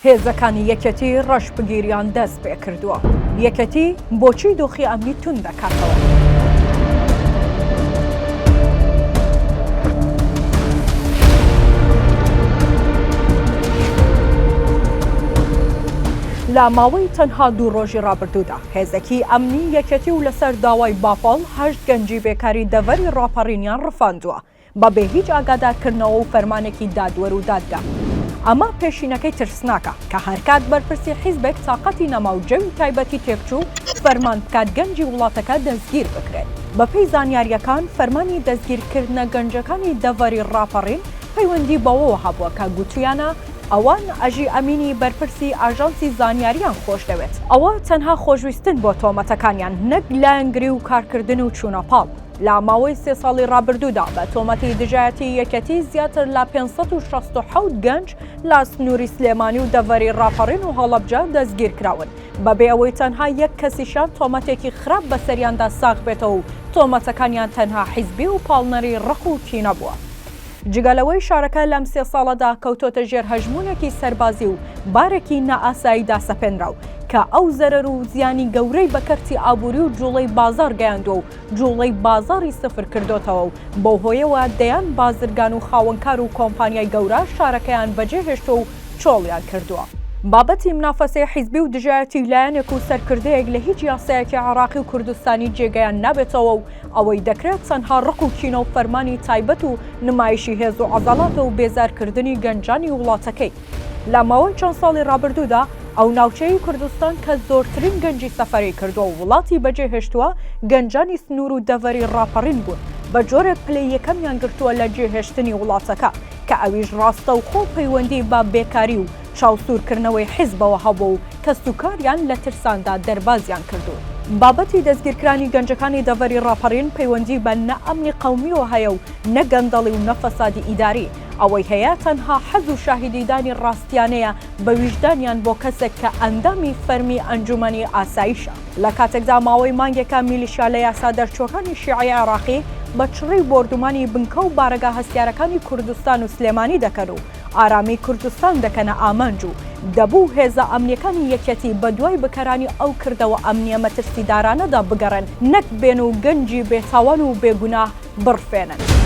هێزەکانی یەکێتی ڕەشبگیریان دەست پێکردوە. یەکێتی بۆچی دۆخی ئەمنی تون دەکاتەوە؟ لە ماوەی تەنها دوو ڕۆژی ڕابردوودا هێزەکی ئەمنی یەکێتی و لەسەر داوای باپەڵ 8 گەنجی بێکاری دەڤەری ڕاپەڕینیان ڕفاندووە بەبێ هیچ ئاگادارکردنەوە و فەرمانێکی دادوەر و دادگا. ئەمە پێشینەکەی ترسناکە کە هەرکات بەرپرسی حیزبێک تااقەتی نەما و جەوی تایبەتی تێکچوو فەرمان بکات گەنجی وڵاتەکە دەستگیر بکرێت. بەپێی زانیاریەکان فەرمانی دەستگیرکردنە گەنجەکانی دەڤەری ڕاپەڕین پەیوەندی بەوەوە هەبووە کە گوتویانە ئەوان ئەژی ئەمینی بەرپرسی ئاژانسی زانیاریان خۆش دەوێت. ئەوە تەنها خۆشویستن بۆ تۆمەتەکانیان نەک لایەنگری و کارکردن و چوونەپاڵ. لە ماوەی 3 ساڵی ڕابردوودا بە تۆمەتی دژایەتی یەکێتی زیاتر لە 567 گەنج لە سنووری سلێمانی و دەڤەری ڕاپەڕین و هەڵەبجە دەستگیر کراون بەبێ ئەوەی تەنها یەک کەسیشان تۆمەتێکی خراپ بەسەریاندا ساغ بێتەوە و تۆمەتەکانیان تەنها حیزبی و پاڵنەری ڕق و کینە بووە. جگەلەوەی شارەکە لەم 3 ساڵەدا کەوتۆتە ژێر هەژمونێکی سەربازی و بارێکی نائاساییدا سەپێنراو کە ئەو زەرەر و زیانی گەورەی بە کەرتی ئابووری و جوڵەی بازار گەیاندووە و جوڵەی بازاری سفر کردوتەوە و بۆ هۆیەوە دەیان بازرگان و خاوەنکار و کۆمپانیای گەورە شارەکەیان بەجێهێشتۆ و چۆڵیان کردووە. بابەتی منافەسەی حیزبی و دژایەتی لایەنێک و سەرکردەیەک لە هیچ یاسایەکی عێراقی و کوردستانی جێگەیان نابێتەوە و ئەوەی دەکرێت تەنها ڕق و کینە و فەرمانی تایبەت و نمایشی هێز و عەزەڵاتە و بێزارکردنی گەنجانی وڵاتەکەی. لە ماوەی چەند ساڵی ڕابردوودا ئەو ناوچەی کوردستان کە زۆرترین گەنجی سەفەری کردووە و وڵاتی بەجێهێشتووە گەنجانی سنوور و دەڤەری ڕاپەڕین بوون بە جۆرێک پلەی یەکەمیان گرتووە لە جێهێشتنی وڵاتەکە کە ئەویش ڕاستە و خۆ پەیوەندی بە بێکاری و چاوسورکردنەوەی حیزبەوە هەبوو و کە سوکاریان لە ترساندا دەربازیان کردو. بابەتی دەستگیرکرانی گەنجەکانی دەڤەری ڕاپەڕین پەیوەندی بە نەئەمنی قەومیەوە هەیە و نەگەندەڵی و نەفەسادی ئیداری. ئەوەی هەیە تەنها حەز و شاهیدیدانی ڕاستیانەیە بە ویژدانیان بۆ کەسێک کە ئەندامی فەرمی ئەنجومەنی ئاسایشە. لە کاتێکدا ماوەی مانگێکە میلیشیا لە یاسا دەرچووەکانی شیعی عێراقی بە چڕی بۆردومانی بنکە و بارەگا هەستیارەکانی کوردستان و سلێمانی دەکەن و ئارامی کوردستان دەکەنە ئامانج و دەبوو هێزە ئەمنیەکانی یەکێتی بە دوای بکەرانی ئەو کردەوە ئەمنیە مەترسیدارانەدا بگەڕن نەک بێن و گەنجی بێتاوان و بێگوناه بڕفێنن.